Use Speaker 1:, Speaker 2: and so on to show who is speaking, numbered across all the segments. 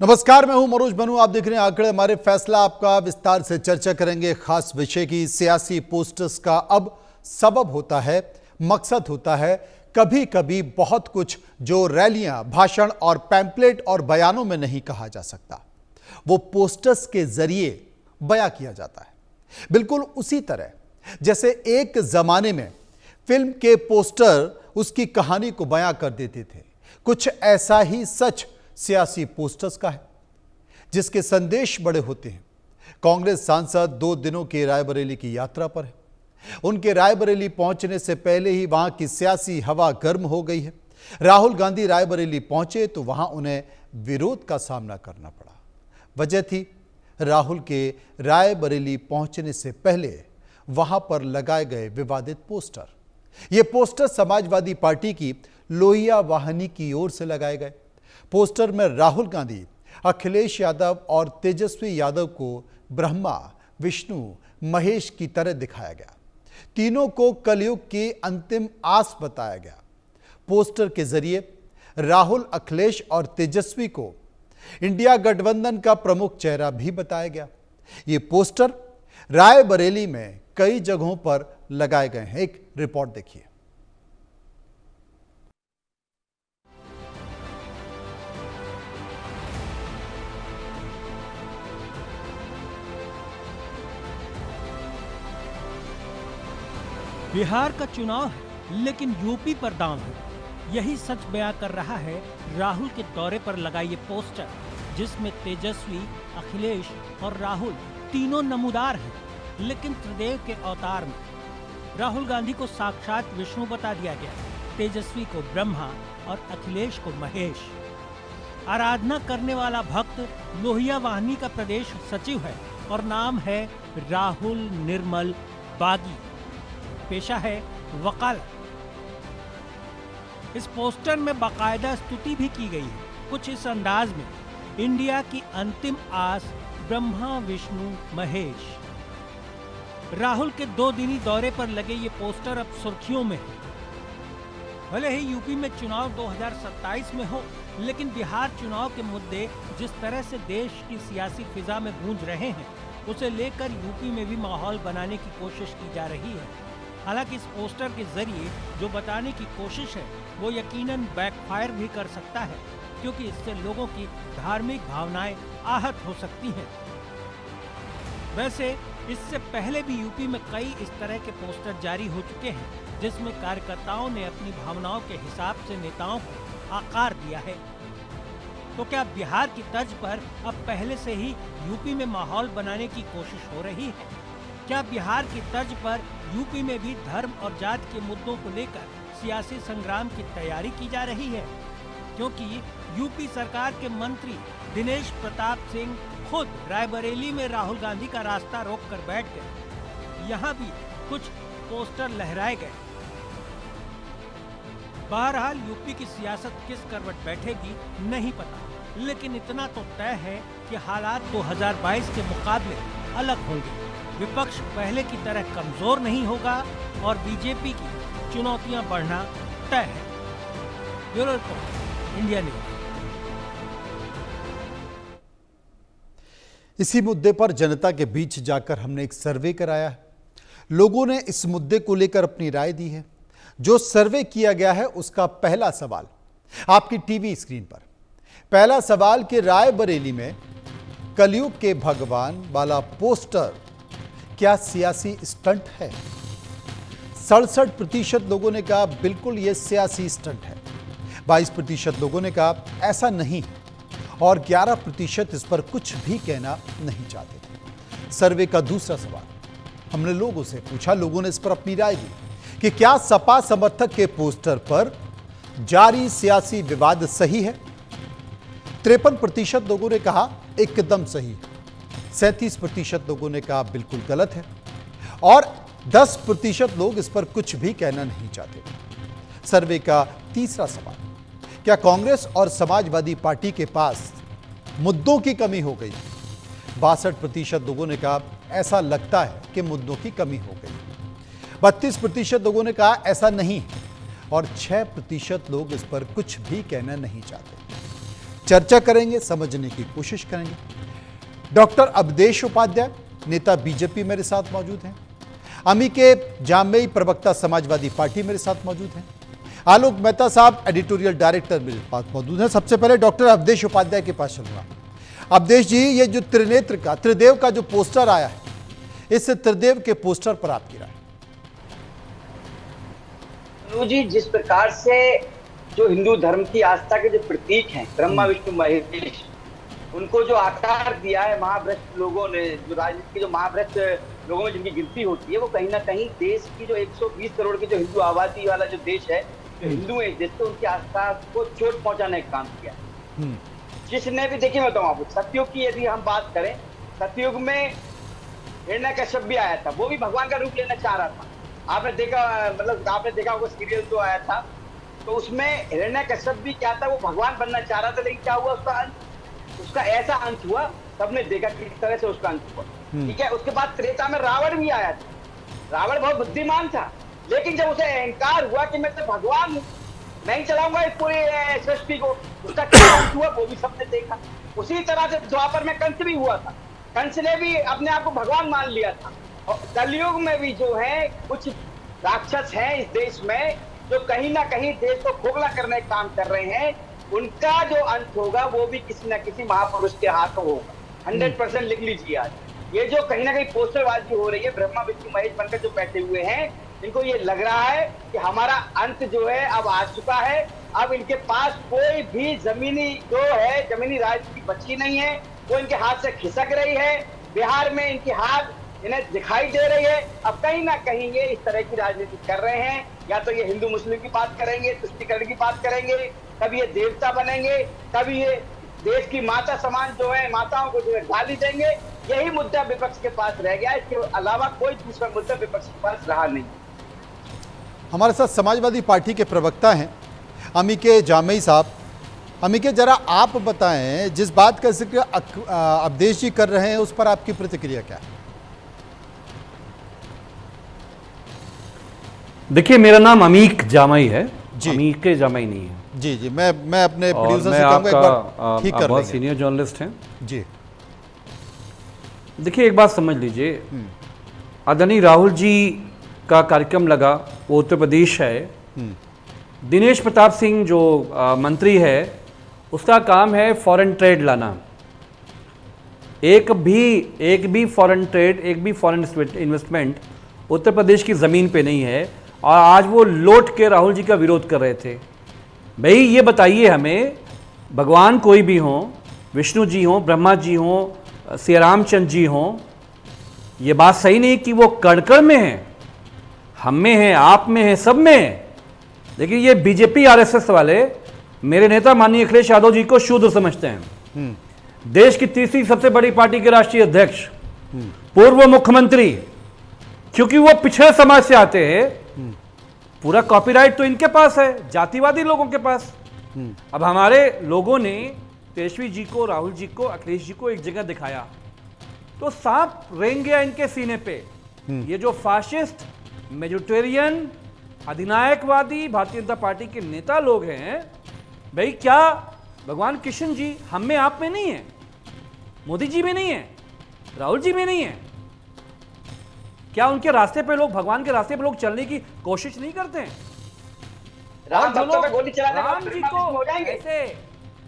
Speaker 1: नमस्कार, मैं हूं मनोज बनू। आप देख रहे हैं आंकड़े हमारे फैसला। आपका विस्तार से चर्चा करेंगे खास विषय की। सियासी पोस्टर्स का अब सबब होता है, मकसद होता है कभी कभी बहुत कुछ जो रैलियां, भाषण और पैम्पलेट और बयानों में नहीं कहा जा सकता, वो पोस्टर्स के जरिए बयां किया जाता है। बिल्कुल उसी तरह जैसे एक जमाने में फिल्म के पोस्टर उसकी कहानी को बयां कर देते थे, कुछ ऐसा ही सच सियासी पोस्टर्स का है जिसके संदेश बड़े होते हैं। कांग्रेस सांसद 2 दिनों की रायबरेली की यात्रा पर है। उनके रायबरेली पहुंचने से पहले ही वहां की सियासी हवा गर्म हो गई है। राहुल गांधी रायबरेली पहुंचे तो वहां उन्हें विरोध का सामना करना पड़ा। वजह थी राहुल के रायबरेली पहुंचने से पहले वहां पर लगाए गए विवादित पोस्टर। ये पोस्टर समाजवादी पार्टी की लोहिया वाहिनी की ओर से लगाए गए। पोस्टर में राहुल गांधी, अखिलेश यादव और तेजस्वी यादव को ब्रह्मा, विष्णु, महेश की तरह दिखाया गया। तीनों को कलयुग की अंतिम आस बताया गया। पोस्टर के जरिए राहुल, अखिलेश और तेजस्वी को इंडिया गठबंधन का प्रमुख चेहरा भी बताया गया। ये पोस्टर रायबरेली में कई जगहों पर लगाए गए हैं। एक रिपोर्ट देखिए।
Speaker 2: बिहार का चुनाव है लेकिन यूपी पर दांव है, यही सच बयां कर रहा है राहुल के दौरे पर लगा ये पोस्टर, जिसमें तेजस्वी, अखिलेश और राहुल तीनों नमूदार हैं, लेकिन त्रिदेव के अवतार में। राहुल गांधी को साक्षात विष्णु बता दिया गया, तेजस्वी को ब्रह्मा और अखिलेश को महेश। आराधना करने वाला भक्त लोहिया वाहिनी का प्रदेश सचिव है और नाम है राहुल निर्मल बागी। पेशा है वकालत। इस पोस्टर में बाकायदा स्तुति भी की गई है, कुछ इस अंदाज में, इंडिया की अंतिम आस ब्रह्मा, विष्णु, महेश। राहुल के 2 दिनी दौरे पर लगे ये पोस्टर अब सुर्खियों में है। भले ही यूपी में चुनाव 2027 में हो, लेकिन बिहार चुनाव के मुद्दे जिस तरह से देश की सियासी फिजा में गूंज रहे हैं, उसे लेकर यूपी में भी माहौल बनाने की कोशिश की जा रही है। हालांकि इस पोस्टर के जरिए जो बताने की कोशिश है वो यकीनन बैकफायर भी कर सकता है, क्योंकि इससे लोगों की धार्मिक भावनाएं आहत हो सकती हैं। वैसे इससे पहले भी यूपी में कई इस तरह के पोस्टर जारी हो चुके हैं, जिसमें कार्यकर्ताओं ने अपनी भावनाओं के हिसाब से नेताओं को आकार दिया है। तो क्या बिहार की तर्ज पर अब पहले से ही यूपी में माहौल बनाने की कोशिश हो रही है? क्या बिहार की तर्ज पर यूपी में भी धर्म और जाति के मुद्दों को लेकर सियासी संग्राम की तैयारी की जा रही है? क्योंकि यूपी सरकार के मंत्री दिनेश प्रताप सिंह खुद रायबरेली में राहुल गांधी का रास्ता रोककर बैठ गए। यहाँ भी कुछ पोस्टर लहराए गए। बहरहाल यूपी की सियासत किस करवट बैठेगी नहीं पता, लेकिन इतना तो तय है कि हालात 2022 के मुकाबले अलग होंगे। विपक्ष पहले की तरह कमजोर नहीं होगा और बीजेपी की चुनौतियां बढ़ना तय है। Bureau report, India news.
Speaker 1: इसी मुद्दे पर जनता के बीच जाकर हमने एक सर्वे कराया है। लोगों ने इस मुद्दे को लेकर अपनी राय दी है। जो सर्वे किया गया है उसका पहला सवाल आपकी टीवी स्क्रीन पर। पहला सवाल कि रायबरेली में कलयुग के भगवान वाला पोस्टर क्या सियासी स्टंट है? 67% लोगों ने कहा बिल्कुल ये सियासी स्टंट है। 22% लोगों ने कहा ऐसा नहीं और 11% इस पर कुछ भी कहना नहीं चाहते। सर्वे का दूसरा सवाल हमने लोगों से पूछा, लोगों ने इस पर अपनी राय दी कि क्या सपा समर्थक के पोस्टर पर जारी सियासी विवाद सही है? 53% लोगों ने कहा एकदम सही है। 37% लोगों ने कहा बिल्कुल गलत है और 10% लोग इस पर कुछ भी कहना नहीं चाहते। सर्वे का तीसरा सवाल, क्या कांग्रेस और समाजवादी पार्टी के पास मुद्दों की कमी हो गई? 62% लोगों ने कहा ऐसा लगता है कि मुद्दों की कमी हो गई। 32% लोगों ने कहा ऐसा नहीं और 6% लोग इस पर कुछ भी कहना नहीं चाहते। चर्चा करेंगे, समझने की कोशिश करेंगे। डॉक्टर अवधेश उपाध्याय, नेता बीजेपी, मेरे साथ मौजूद हैं। अमीके जामई, प्रवक्ता समाजवादी पार्टी, मेरे साथ मौजूद हैं। आलोक मेहता साहब, एडिटोरियल डायरेक्टर, मेरे पास मौजूद हैं। सबसे पहले डॉक्टर अवधेश उपाध्याय के पास चलूंगा। अवधेश जी, ये जो त्रिनेत्र का, त्रिदेव का जो पोस्टर आया है, इस त्रिदेव के पोस्टर पर आपकी राय?
Speaker 3: जी, जिस प्रकार से जो हिंदू धर्म की आस्था के जो प्रतीक हैं ब्रह्मा विष्णु महेश, उनको जो आकार दिया है महाभ्रष्ट लोगों ने, जो राजनीति के जो महाभ्रष्ट लोगों में जिनकी गिनती होती है, वो कहीं ना कहीं देश की जो 120 करोड़ की जो हिंदू आबादी वाला जो देश है, जो हिंदू है, जिससे उनकी आस्था को चोट पहुंचाने का काम किया। जिसने भी, देखिए मैं बताऊं आपको, सतयुग की यदि हम बात करें, सतयुग में हिरण्यकश्यप भी आया था, वो भी भगवान का रूप लेना चाह रहा था। आपने देखा, मतलब आपने देखा होगा सीरियल जो आया था, तो उसमें हिरण्यकश्यप भी क्या था, वो भगवान बनना चाह रहा था, लेकिन क्या हुआ उसका अंत? उसका ऐसा अंत हुआ, सबने देखा किस तरह से उसका अंत हुआ। ठीक है, उसके बाद त्रेता में रावण भी आया था। रावण बहुत बुद्धिमान था, लेकिन जब उसे अहंकार हुआ कि मैं तो भगवान हूं, मैं ही चलाऊंगा इस पूरी सृष्टि को, उसका क्या अंत हुआ वो भी सबने देखा। उसी तरह से द्वापर में कंस भी हुआ था। कंस ने भी अपने आप को भगवान मान लिया था। और कलयुग में भी जो है कुछ राक्षस हैं इस देश में, जो कहीं ना कहीं देश को खोखला करने का काम कर रहे हैं। उनका जो अंत होगा वो भी किसी न किसी महापुरुष के हाथ होगा। 100% लिख लीजिए। आज ये जो कहीं ना कहीं पोस्टरबाजी हो रही है, ब्रह्मा विष्णु महेश बनकर जो बैठे हुए हैं, इनको ये लग रहा है कि हमारा अंत जो है अब आ चुका है। अब इनके पास कोई भी जमीनी जो है, जमीनी राजनीति बची नहीं है, वो इनके हाथ से खिसक रही है। बिहार में इनकी हार इन्हें दिखाई दे रही है। अब कहीं ना कहीं ये इस तरह की राजनीति कर रहे हैं। या तो ये हिंदू मुस्लिम की बात करेंगे, तुष्टिकरण की बात करेंगे, कभी ये देवता बनेंगे, कभी ये देश की माता समान जो है माताओं को जो है गाली देंगे। यही मुद्दा विपक्ष के पास रह गया, इसके अलावा कोई दूसरा मुद्दा विपक्ष के पास रहा नहीं।
Speaker 1: हमारे साथ समाजवादी पार्टी के प्रवक्ता हैं अमीके जामई साहब। अमीके, जरा आप बताएं, जिस बात का जिक्र अवधेश जी कर रहे हैं उस पर आपकी प्रतिक्रिया क्या है?
Speaker 4: देखिए, मेरा नाम अमीक जामई है, अमीके जामई नहीं है।
Speaker 1: जी जी, मैं अपने प्रोड्यूसर से
Speaker 4: कहूंगा,
Speaker 1: एक बार ठीक कर
Speaker 4: बहुत सीनियर जर्नलिस्ट हैं
Speaker 1: जी।
Speaker 4: देखिए, एक बात समझ लीजिए, आदरणीय राहुल जी का कार्यक्रम लगा, वो उत्तर प्रदेश है। दिनेश प्रताप सिंह जो मंत्री है, उसका काम है फॉरेन ट्रेड लाना। एक भी फॉरेन ट्रेड, एक भी फॉरेन इन्वेस्टमेंट उत्तर प्रदेश की ज़मीन पे नहीं है। और आज वो लौट के राहुल जी का विरोध कर रहे थे। भाई ये बताइए हमें, भगवान कोई भी हो, विष्णु जी हो, ब्रह्मा जी हो, श्री रामचंद्र जी हो, ये बात सही नहीं कि वो कण में है, हम में है, आप में है, सब में है। लेकिन ये बीजेपी आरएसएस वाले मेरे नेता माननीय अखिलेश यादव जी को शूद्र समझते हैं। देश की तीसरी सबसे बड़ी पार्टी के राष्ट्रीय अध्यक्ष, पूर्व मुख्यमंत्री, क्योंकि वो पिछड़े समाज से आते हैं, पूरा कॉपीराइट तो इनके पास है, जातिवादी लोगों के पास। अब हमारे लोगों ने तेजस्वी जी को, राहुल जी को, अखिलेश जी को एक जगह दिखाया तो सांप रेंग गया इनके सीने पे। ये जो fascist, majoritarian, अधिनायकवादी Bharatiya Janata party के नेता लोग हैं, भाई क्या भगवान कृष्ण जी हम में, आप में नहीं है? मोदी जी में नहीं है? राहुल जी में नहीं है? क्या उनके रास्ते पे लोग, भगवान के रास्ते पे लोग चलने की कोशिश नहीं करते हैं?
Speaker 3: राम भक्तों पे गोली चलाने
Speaker 4: राम जी को
Speaker 3: हो जाएंगे।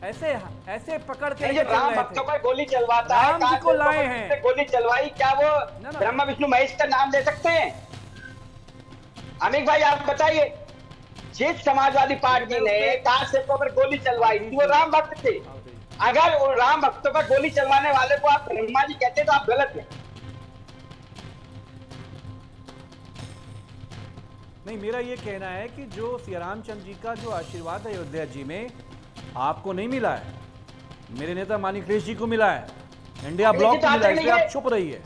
Speaker 4: ऐसे पकड़ के
Speaker 3: राम भक्तों पर गोली चलवाता है,
Speaker 4: राम जी को लाए हैं,
Speaker 3: गोली चलवाई, क्या वो ब्रह्मा विष्णु महेश का नाम ले सकते हैं? अमित भाई आप बताइए, जिस समाजवादी पार्टी ने कार सेवकों पर गोली चलवाई थी वो राम भक्त थे। अगर वो राम भक्तों पर गोली चलवाने वाले को आप ब्रह्मा जी कहते तो आप गलत हैं।
Speaker 4: नहीं, मेरा ये कहना है कि जो श्री रामचंद्र जी का जो आशीर्वाद है अयोध्या जी में, आपको नहीं मिला है, मेरे नेता माननीय अखिलेश जी को मिला है, इंडिया ब्लॉक को मिला है, इसलिए आप चुप रही है।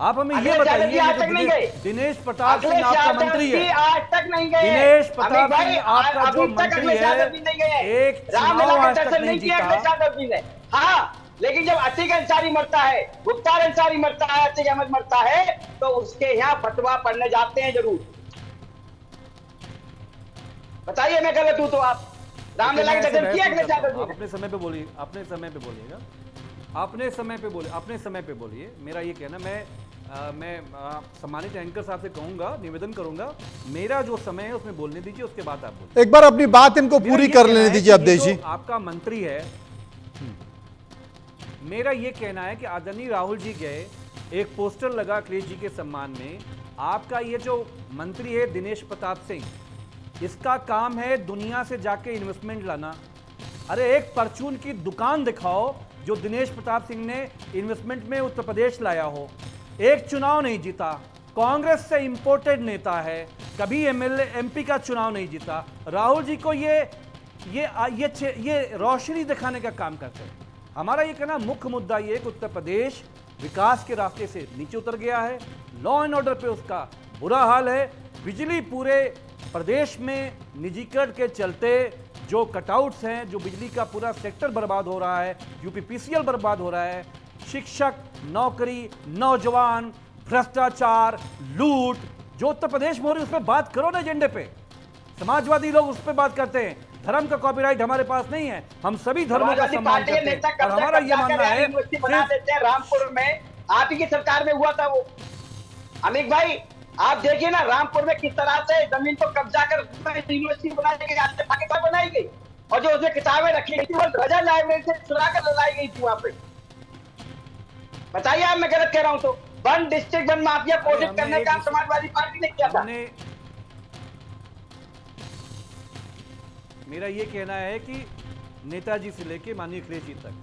Speaker 4: आप हमें ये बताइए, दिनेश प्रताप सिंह आपका मंत्री है,
Speaker 3: आज तक नहीं गए।
Speaker 4: दिनेश प्रताप सिंह आपका जो मंत्री है, एक चुनाव आज तक नहीं जीता।
Speaker 3: हाँ, लेकिन जब अतीक अंसारी मरता है, मुख्तार अंसारी मरता है, अतीक अहमद मरता है, तो उसके यहाँ फतवा पढ़ने जाते हैं जरूर। बताइए मैं गलत हूं तो आप। रामलला की दखल किया अखिलेश यादव जी
Speaker 4: आप
Speaker 3: ने?
Speaker 4: अपने समय पे बोलिए, अपने समय पे बोलिएगा, अपने समय पे बोलिए, अपने समय पे बोलिए। मेरा ये कहना, मैं सम्मानित एंकर साहब से कहूंगा, निवेदन करूंगा, मेरा जो समय है उसमें बोलने दीजिए, उसके बाद आप बोलिए।
Speaker 1: एक बार अपनी बात इनको
Speaker 4: मेरा
Speaker 1: पूरी
Speaker 4: ये
Speaker 1: कर
Speaker 4: कहना
Speaker 1: लेने
Speaker 4: है
Speaker 1: दीजिए
Speaker 4: कि ये
Speaker 1: अवधेश
Speaker 4: जो
Speaker 1: जी।
Speaker 4: आपका मंत्री है, मेरा ये कहना है कि आदरणीय राहुल जी गए, एक पोस्टर लगा अखिलेश जी के सम्मान में। आपका ये जो मंत्री है दिनेश प्रताप सिंह, इसका काम है दुनिया से जाके इन्वेस्टमेंट लाना। अरे एक परचून की दुकान दिखाओ जो दिनेश प्रताप सिंह ने इन्वेस्टमेंट में उत्तर प्रदेश लाया हो। एक चुनाव नहीं जीता, कांग्रेस से इंपोर्टेड नेता है, कभी एमएलए एमपी का चुनाव नहीं जीता। राहुल जी को ये रोशनी दिखाने का काम करते हैं। हमारा ये कहना, मुख्य मुद्दा ये कि उत्तर प्रदेश विकास के रास्ते से नीचे उतर गया है, लॉ एंड ऑर्डर पे उसका बुरा हाल है। बिजली पूरे प्रदेश में निजीकरण के चलते जो कटआउट्स हैं, जो बिजली का पूरा सेक्टर बर्बाद हो रहा है, यूपीपीसीएल बर्बाद हो रहा है, शिक्षक, नौकरी, नौजवान, भ्रष्टाचार, लूट, जो उत्तर प्रदेश में हो रही है उस पर बात करो ना एजेंडे पे। समाजवादी लोग उस पर बात करते हैं। धर्म का कॉपीराइट हमारे पास नहीं है, हम सभी धर्मों का सम्मान करते हैं। और हमारा ये मानना है
Speaker 3: बना देते हैं। रामपुर में आप ही की सरकार में हुआ था वो। अमित भाई आप देखिए ना, रामपुर में किस तरह से जमीन को कब्जा कर यूनिवर्सिटी बनाई गई, पाकिस्तान बनाई गई, और जो उसमें किताबें रखी गई थी वो रजा लाइब्रेरी से चुरा कर लाई गई थी वहां पे। बताइए आप, मैं गलत कह रहा हूं तो? वन डिस्ट्रिक्ट वन माफिया पोषित करने का समाजवादी पार्टी ने किया था।
Speaker 4: मेरा ये कहना है कि नेताजी से लेके माननीय अखिलेश जी तक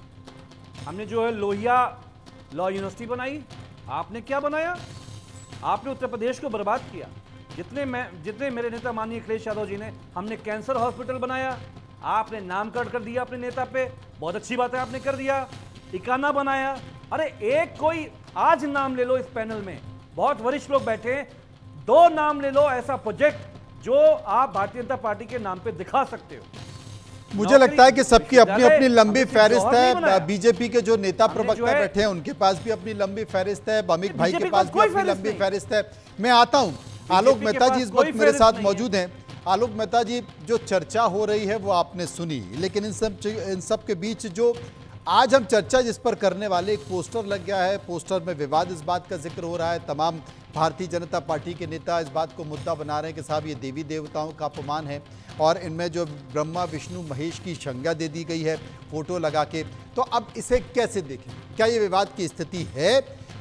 Speaker 4: हमने जो है लोहिया लॉ यूनिवर्सिटी बनाई। आपने क्या बनाया? आपने उत्तर प्रदेश को बर्बाद किया। जितने मेरे नेता माननीय अखिलेश यादव जी ने, हमने कैंसर हॉस्पिटल बनाया, आपने नामकरण कर दिया अपने नेता पे, बहुत अच्छी बात है आपने कर दिया। इकाना बनाया। अरे एक कोई आज नाम ले लो, इस पैनल में बहुत वरिष्ठ लोग बैठे हैं, 2 नाम ले लो ऐसा प्रोजेक्ट जो आप भारतीय जनता पार्टी के नाम पे दिखा सकते हो।
Speaker 1: मुझे लगता है कि सबकी अपनी अपनी लंबी फहरिस्त है। बीजेपी के जो नेता प्रवक्ता बैठे हैं उनके पास भी अपनी लंबी फहरिस्त है, अमित भाई के पास भी अपनी लंबी फहरिस्त है। मैं आता हूं, आलोक मेहता जी इस वक्त मेरे साथ मौजूद हैं। आलोक मेहता जी, जो चर्चा हो रही है वो आपने सुनी, लेकिन इन सब के बीच जो आज हम चर्चा जिस पर करने वाले, एक पोस्टर लग गया है, पोस्टर में विवाद इस बात का जिक्र हो रहा है। तमाम भारतीय जनता पार्टी के नेता इस बात को मुद्दा बना रहे हैं कि साहब ये देवी देवताओं का अपमान है, और इनमें जो ब्रह्मा विष्णु महेश की संज्ञा दे दी गई है फोटो लगा के। तो अब इसे कैसे देखें? क्या ये विवाद की स्थिति है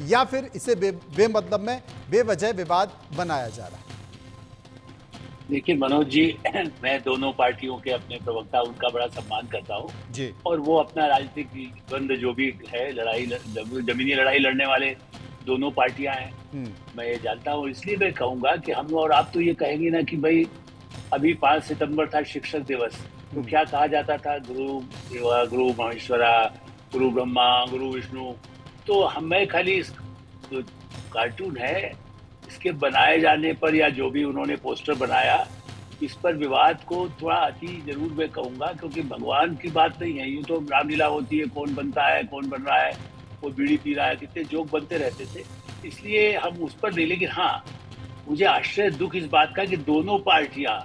Speaker 1: या फिर इसे बेमतलब में बेवजह विवाद बनाया जा रहा है?
Speaker 5: देखिए मनोज जी, मैं दोनों पार्टियों के अपने प्रवक्ता उनका बड़ा सम्मान करता हूँ
Speaker 1: जी,
Speaker 5: और वो अपना राजनीतिक द्वंद जो भी है, जमीनी लड़ाई लड़ने वाले दोनों पार्टियां हैं, मैं ये जानता हूँ। इसलिए मैं कहूंगा कि हम और आप तो ये कहेंगे ना कि भाई अभी 5 सितंबर था शिक्षक दिवस, तो क्या कहा जाता था? गुरु देवा, गुरु महेश्वरा, गुरु ब्रह्मा, गुरु विष्णु। तो मैं खाली इस जो कार्टून है इसके बनाए जाने पर, या जो भी उन्होंने पोस्टर बनाया, इस पर विवाद को थोड़ा अति जरूर मैं कहूंगा, क्योंकि भगवान की बात नहीं है। यूँ तो रामलीला होती है, कौन बनता है, कौन बन रहा है, वो बीड़ी पी रहा है, कितने जोक बनते रहते थे, इसलिए हम उस पर नहीं। लेकिन हाँ, मुझे आश्चर्य दुख इस बात का कि दोनों पार्टियां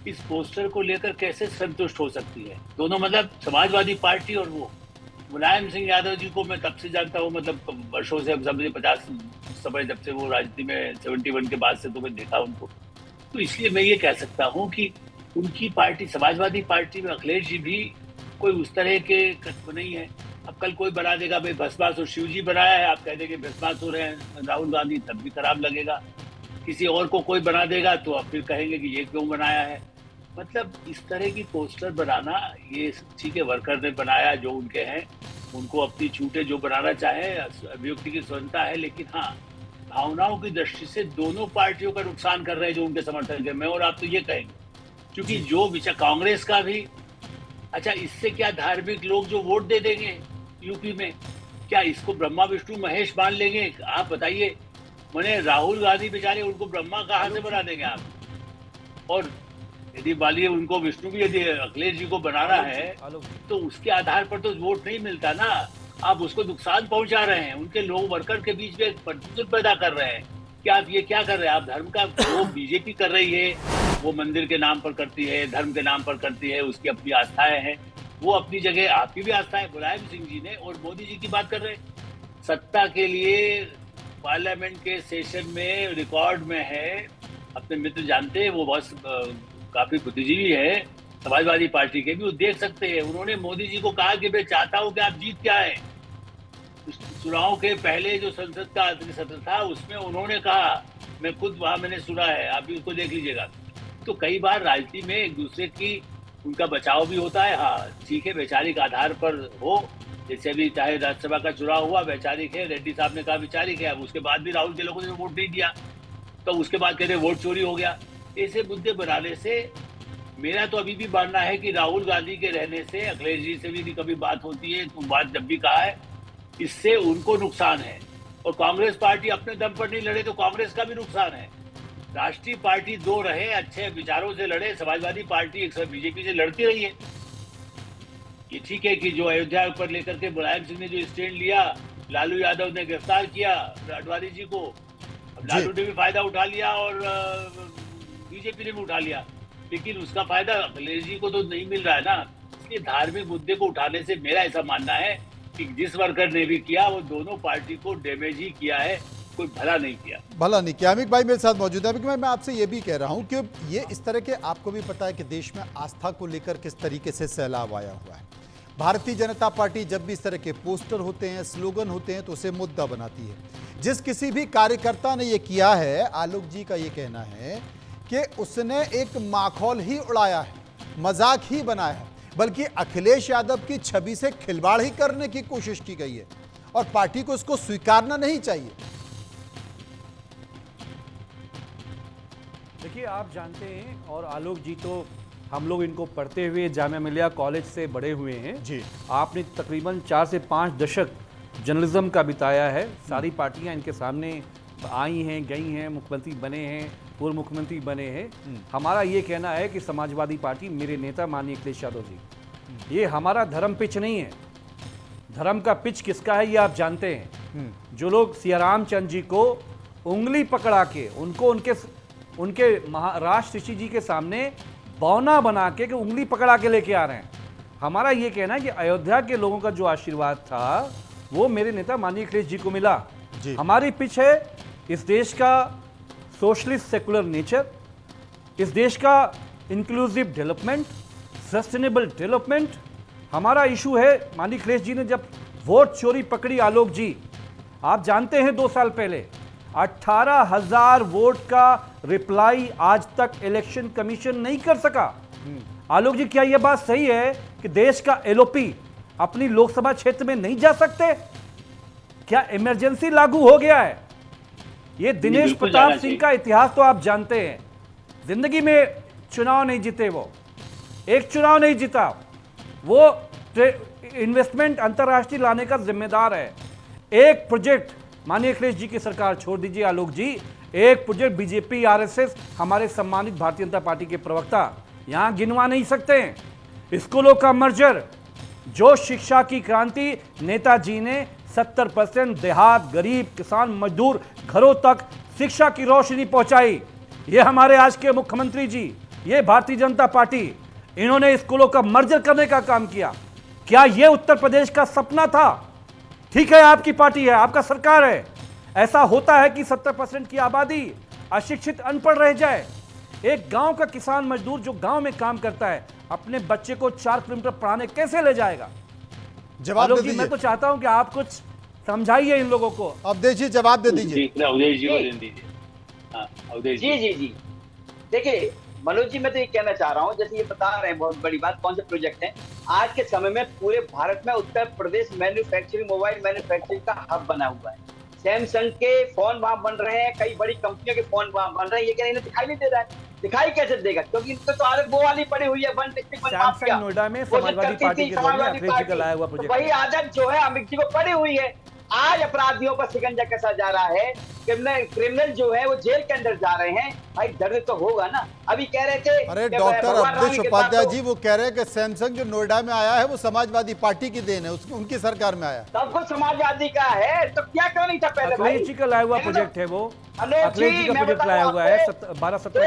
Speaker 5: इस पोस्टर को लेकर कैसे संतुष्ट हो सकती है। दोनों, मतलब समाजवादी पार्टी और वो मुलायम सिंह यादव जी को मैं तब से जानता हूँ, मतलब वर्षों से, अब समझे 50 समय जब से वो राजनीति में 71 के बाद से तो मैं देखा उनको। तो इसलिए मैं ये कह सकता हूँ कि उनकी पार्टी, समाजवादी पार्टी में अखिलेश जी भी कोई उस तरह के तत्व नहीं है। अब कल कोई बना देगा भाई भस्मासुर शिव जी बनाया है, आप कह देंगे भस्मासुर है राहुल गांधी, तब भी खराब लगेगा। किसी और को कोई बना देगा तो आप फिर कहेंगे कि ये क्यों बनाया है। मतलब इस तरह की पोस्टर बनाना, ये ठीक है वर्कर ने बनाया, जो उनके हैं उनको अपनी छूटे जो बनाना चाहे, अभिव्यक्ति की स्वतंत्रता है, लेकिन हाँ भावनाओं की दृष्टि से दोनों पार्टियों का नुकसान कर रहे हैं जो उनके समर्थक है। मैं और आप तो ये कहेंगे, क्योंकि जो विचार कांग्रेस का भी, अच्छा इससे क्या धार्मिक लोग जो वोट दे देंगे यूपी में, क्या इसको ब्रह्मा विष्णु महेश मान लेंगे? आप बताइए। मैंने राहुल गांधी बेचारे, उनको ब्रह्मा कहाँ से बना देंगे आप? और यदि मानिए उनको विष्णु भी यदि अखिलेश जी को बनाना है तो उसके आधार पर तो वोट नहीं मिलता ना। आप उसको नुकसान पहुंचा रहे हैं, उनके लोग वर्कर के बीच में एक प्रदूषण पैदा कर रहे हैं। क्या आप ये क्या कर रहे हैं? आप धर्म का वो बीजेपी कर रही है, वो मंदिर के नाम पर करती है, धर्म के नाम पर करती है, उसकी अपनी आस्थाएं हैं। वो अपनी जगह, आपकी भी आस्था है। मुलायम सिंह जी ने और मोदी जी की बात कर रहे हैं, सत्ता के लिए पार्लियामेंट के सेशन में रिकॉर्ड में है, अपने मित्र जानते हैं, वो बहुत काफी बुद्धिजीवी है समाजवादी पार्टी के भी, वो देख सकते हैं। उन्होंने मोदी जी को कहा कि मैं चाहता हूं कि आप जीत के आए। चुनाव के पहले जो संसद का आखिरी सत्र था उसमें उन्होंने कहा, मैं खुद वहां मैंने सुना है, आप भी उसको देख लीजिएगा। तो कई बार राजनीति में एक दूसरे की उनका बचाव भी होता है। हाँ ठीक है, वैचारिक आधार पर हो, जैसे अभी चाहे राज्यसभा का चुनाव हुआ वैचारिक है, रेड्डी साहब ने कहा वैचारिक है, अब उसके बाद भी राहुल के लोगों ने वोट नहीं दिया, तो उसके बाद कहते वोट चोरी हो गया। ऐसे मुद्दे बनाने से मेरा तो अभी भी मानना है कि राहुल गांधी के रहने से, अखिलेश जी से भी कभी बात होती है, तो बात जब भी कहा है, इससे उनको नुकसान है। और कांग्रेस पार्टी अपने दम पर नहीं लड़े तो कांग्रेस का भी नुकसान है। राष्ट्रीय पार्टी दो रहे, अच्छे विचारों से लड़े, समाजवादी पार्टी एक बीजेपी से लड़ती रही है। ये ठीक है कि जो अयोध्या पर लेकर के मुलायम सिंह ने जो स्टैंड लिया, लालू यादव ने गिरफ्तार किया आडवाणी जी को, अब लालू ने भी फायदा उठा लिया और बीजेपी ने भी उठा लिया, लेकिन उसका फायदा अखिलेश जी को तो नहीं मिल रहा है ना। इसलिए धार्मिक मुद्दे को उठाने से मेरा ऐसा मानना है कि जिस वर्कर ने भी किया वो दोनों पार्टी को डैमेज ही किया है, कोई भला नहीं किया।
Speaker 1: भला नहीं किया। अमित भाई मेरे साथ मौजूद है। अमित भाई, मैं आपसे ये भी कह रहा हूं कि ये इस तरह के, आपको भी पता है कि देश में आस्था को लेकर किस तरीके से सैलाब आया हुआ है। भारतीय जनता पार्टी जब भी इस तरह के पोस्टर होते हैं, स्लोगन होते हैं, तो उसे मुद्दा बनाती है। जिस किसी भी कार्यकर्ता ने ये किया है, आलोक जी का ये कहना है कि उसने एक माखौल ही उड़ाया है, मजाक ही बनाया है, बल्कि अखिलेश यादव की छवि से खिलवाड़ ही करने की कोशिश की गई है और पार्टी को इसको स्वीकारना नहीं चाहिए।
Speaker 4: देखिए, आप जानते हैं, और आलोक जी तो हम लोग इनको पढ़ते हुए जामिया मिलिया कॉलेज से बड़े हुए हैं
Speaker 1: जी।
Speaker 4: आपने तकरीबन 4 से 5 दशक जर्नलिज्म का बिताया है। सारी पार्टियां इनके सामने आई हैं, गई हैं, मुख्यमंत्री बने हैं, पूर्व मुख्यमंत्री बने हैं। हमारा ये कहना है कि समाजवादी पार्टी, मेरे नेता माननीय अखिलेश यादव जी, ये हमारा धर्म पिच नहीं है। धर्म का पिच किसका है ये आप जानते हैं। जो लोग सियाराम चंद जी को उंगली पकड़ा के उनको उनके महाराष्ट्र ऋषि जी के सामने बौना बना के उंगली पकड़ा के लेके आ रहे हैं। हमारा ये कहना है कि अयोध्या के लोगों का जो आशीर्वाद था वो मेरे नेता माननीय अखिलेश जी को मिला। हमारी पिच है इस देश का सोशलिस्ट सेकुलर नेचर, इस देश का इंक्लूसिव डेवलपमेंट, सस्टेनेबल डेवलपमेंट। हमारा इशू है, माननीय अखिलेश जी ने जब वोट चोरी पकड़ी, आलोक जी आप जानते हैं 2 साल पहले 18,000 वोट का रिप्लाई आज तक इलेक्शन कमीशन नहीं कर सका। आलोक जी, क्या यह बात सही है कि देश का एलओपी अपनी लोकसभा क्षेत्र में नहीं जा सकते? क्या इमरजेंसी लागू हो गया है? ये दिनेश प्रताप सिंह का इतिहास तो आप जानते हैं। जिंदगी में चुनाव नहीं जीते, वो एक चुनाव नहीं जीता, वो इन्वेस्टमेंट अंतर्राष्ट्रीय लाने का जिम्मेदार है। एक प्रोजेक्ट माननीय अखिलेश जी की सरकार, छोड़ दीजिए आलोक जी, एक प्रोजेक्ट बीजेपी आरएसएस हमारे सम्मानित भारतीय जनता पार्टी के प्रवक्ता यहां गिनवा नहीं सकते हैं। स्कूलों का मर्जर, जो शिक्षा की क्रांति नेताजी ने 70% देहात, गरीब, किसान, मजदूर घरों तक शिक्षा की रोशनी पहुंचाई, ये हमारे आज के मुख्यमंत्री जी, ये भारतीय जनता पार्टी, इन्होंने स्कूलों का मर्जर करने का काम किया। क्या यह उत्तर प्रदेश का सपना था? ठीक है, आपकी पार्टी है, आपका सरकार है। ऐसा होता है कि 70% की आबादी अशिक्षित, अनपढ़ रह जाए। एक गांव का किसान मजदूर जो गांव में काम करता है, अपने बच्चे को 4 किलोमीटर पढ़ाने कैसे ले जाएगा?
Speaker 1: जवाब दे दीजिए।
Speaker 4: मैं तो चाहता हूं कि आप कुछ समझाइए इन लोगों को।
Speaker 1: अब देखिए, जवाब दे दीजिए।
Speaker 5: अवधेश जी को दे दीजिए। हाँ, अवधेश
Speaker 3: जी। देखिए मनोज जी, मैं तो ये कहना चाह रहा हूँ, जैसे ये बता रहे हैं बहुत बड़ी बात, कौन से प्रोजेक्ट हैं। आज के समय में पूरे भारत में Uttar Pradesh manufacturing, mobile manufacturing का हब बना हुआ है। सैमसंग के फोन वहां बन रहे हैं, कई बड़ी कंपनियों के फोन वहां बन रहे हैं। ये क्या इन्हें दिखाई नहीं दे रहा है? दिखाई कैसे देगा? क्योंकि इनको तो आदत वो वाली पड़ी हुई है,
Speaker 4: नोएडा में समाजवादी पार्टी के द्वारा अखिलेश जी का लाया हुआ प्रोजेक्ट,
Speaker 3: वही आदत जो है अमित जी को पड़ी हुई है। आज अपराधियों पर शिकंजा कसा जा रहा है, क्रिमिनल जो है वो जेल के अंदर जा रहे हैं, भाई दर्द तो होगा ना। अभी कह रहे थे
Speaker 1: अरे
Speaker 3: कि
Speaker 1: डॉक्टर
Speaker 3: भगवान राम
Speaker 1: अवधेश
Speaker 3: के
Speaker 1: उपाध्याय
Speaker 3: साथ
Speaker 1: जी वो कह रहे हैं कि सैमसंग जो नोएडा में आया है वो समाजवादी पार्टी की देन है, उनकी सरकार में आया।
Speaker 3: सब कुछ समाजवादी का है, तो क्या क्यों नहीं था पहले भाई?
Speaker 4: अखिलेश जी का लाया हुआ प्रोजेक्ट है वो, अखिलेश जी का प्रोजेक्ट लाया हुआ है 12-17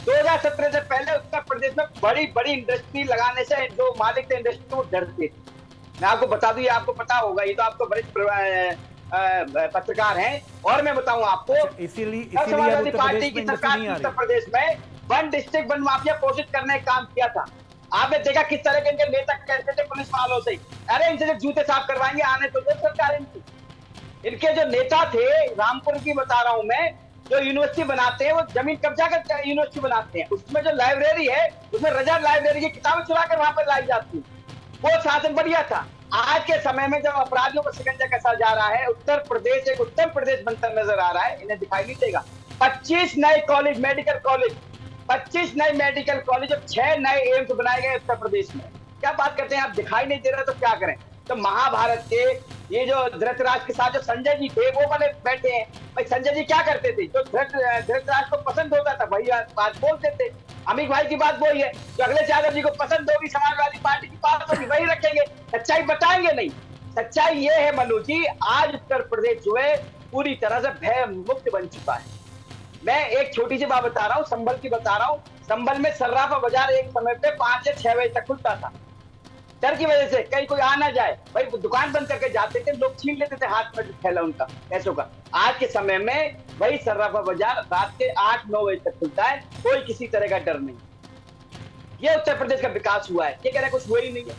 Speaker 3: 2017 से पहले उत्तर प्रदेश में बड़ी बड़ी इंडस्ट्री लगाने से जो मालिक थे इंडस्ट्री वो डरते थे। मैं आपको बता दूं, ये आपको पता होगा, ये तो आपको बड़े पत्रकार हैं, और मैं बताऊं आपको,
Speaker 4: इसीलिए
Speaker 3: समाजवादी पार्टी की सरकार ने उत्तर प्रदेश में वन डिस्ट्रिक्ट वन माफिया घोषित करने का काम किया था। आपने देखा किस तरह के इनके नेता कहते थे पुलिस वालों से, अरे इनसे जूते साफ करवाएंगे, आने तो दो सरकार इनकी। इनके जो नेता थे, रामपुर की बता रहा हूं मैं, जो यूनिवर्सिटी बनाते हैं वो जमीन कब्जा कर यूनिवर्सिटी बनाते हैं, उसमें जो लाइब्रेरी है उसमें रजा लाइब्रेरी की किताबें चुरा कर वहां पर लाई जाती है। वो शासन बढ़िया था। आज के समय में जब अपराधियों को शिकंजा कसा जा रहा है, उत्तर प्रदेश एक उत्तर प्रदेश बनता नजर आ रहा है, इन्हें दिखाई नहीं देगा। 25 नए कॉलेज, मेडिकल कॉलेज, 25 नए मेडिकल कॉलेज और 6 नए एम्स बनाए गए उत्तर प्रदेश में। क्या बात करते हैं आप? दिखाई नहीं दे रहा तो क्या करें? तो महाभारत के ये जो धृतराष्ट्र के साथ जो संजय जी थे वो बने बैठे हैं। भाई संजय जी क्या करते थे? जो धृतराष्ट्र को पसंद होता था वही बात बोलते थे। अमित भाई की बात वही है, जो अखिलेश यादव जी को पसंद होगी, समाजवादी पार्टी की बात होगी, वही रखेंगे, सच्चाई बताएंगे नहीं। सच्चाई ये है मनोज जी, आज उत्तर प्रदेश जो है पूरी तरह से भय मुक्त बन चुका है। मैं एक छोटी सी बात बता रहा हूँ, संभल की बता रहा हूँ। संभल में सर्राफा बाजार एक समय पे 5 से 6 बजे तक खुलता था, डर की वजह से कहीं कोई आ ना जाए, भाई दुकान बंद करके जाते थे, लोग छीन लेते थे हाथ में थैला उनका पैसों का। आज के समय में वही सर्राफा बाजार रात के 8-9 बजे तक खुलता है, कोई किसी तरह का डर नहीं। ये उत्तर प्रदेश का विकास हुआ है, ये कह रहे कुछ हुआ ही नहीं है।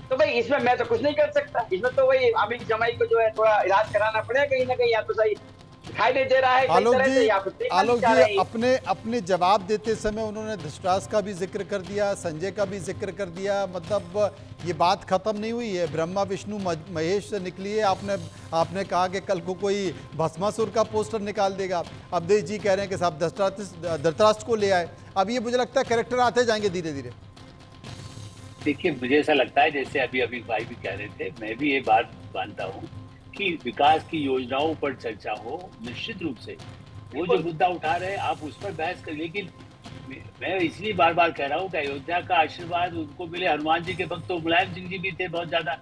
Speaker 3: तो भाई इसमें मैं तो कुछ नहीं कर सकता, इसमें तो वही अमित जमाई को जो है थोड़ा इलाज कराना पड़ेगा कहीं ना कहीं, या तो सही दिखाई नहीं दे रहा है
Speaker 1: आलोक जी अपने जवाब देते समय उन्होंने धृतराष्ट्र का भी जिक्र कर दिया, संजय का भी जिक्र कर दिया, मतलब ये बात खत्म नहीं हुई है। ब्रह्मा विष्णु महेश से निकली है। आपने कहा कि कल को कोई भस्मासुर का पोस्टर निकाल देगा। अवधेश जी कह रहे हैं कि साहब धृतराष्ट्र को ले आए। अब ये मुझे लगता है कैरेक्टर आते जाएंगे धीरे धीरे।
Speaker 5: देखिए मुझे ऐसा लगता है, जैसे अभी भाई भी कह रहे थे, मैं भी ये बात मानता हूँ कि विकास की योजनाओं पर चर्चा हो, निश्चित रूप से वो जो मुद्दा उठा रहे हैं आप उस पर बहस कर, लेकिन मैं इसलिए बार बार कह रहा हूँ कि अयोध्या का आशीर्वाद उनको मिले। हनुमान जी के भक्त तो मुलायम सिंह जी भी थे बहुत ज्यादा,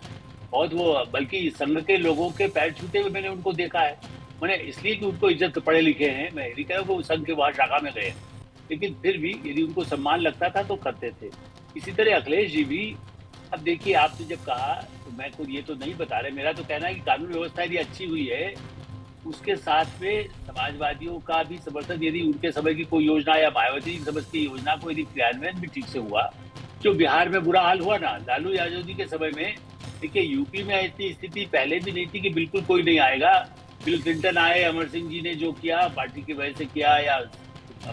Speaker 5: बहुत वो, बल्कि संघ के लोगों के पैर छूते हुए मैंने उनको देखा है। मैंने इसलिए कि उनको इज्जत पढ़े लिखे हैं, मैं नहीं कह रहा हूँ संघ के वहां शाखा में गए, लेकिन फिर भी यदि उनको सम्मान लगता था तो करते थे। इसी तरह अखिलेश जी भी, अब देखिए आपने जब कहा तो मैं को ये तो नहीं बता रहे, मेरा तो कहना है कि कानून व्यवस्था यदि अच्छी हुई है उसके साथ में समाजवादियों का भी समर्थन, यदि उनके समय की कोई योजना या मायावती समझ की योजना को यदि क्रियान्वयन भी ठीक से हुआ, जो बिहार में बुरा हाल हुआ ना लालू यादव जी के समय में। देखिए यूपी में ऐसी स्थिति पहले भी नहीं थी कि बिल्कुल कोई नहीं आएगा। बिल क्लिंटन आए, अमर सिंह जी ने जो किया पार्टी की वजह से किया या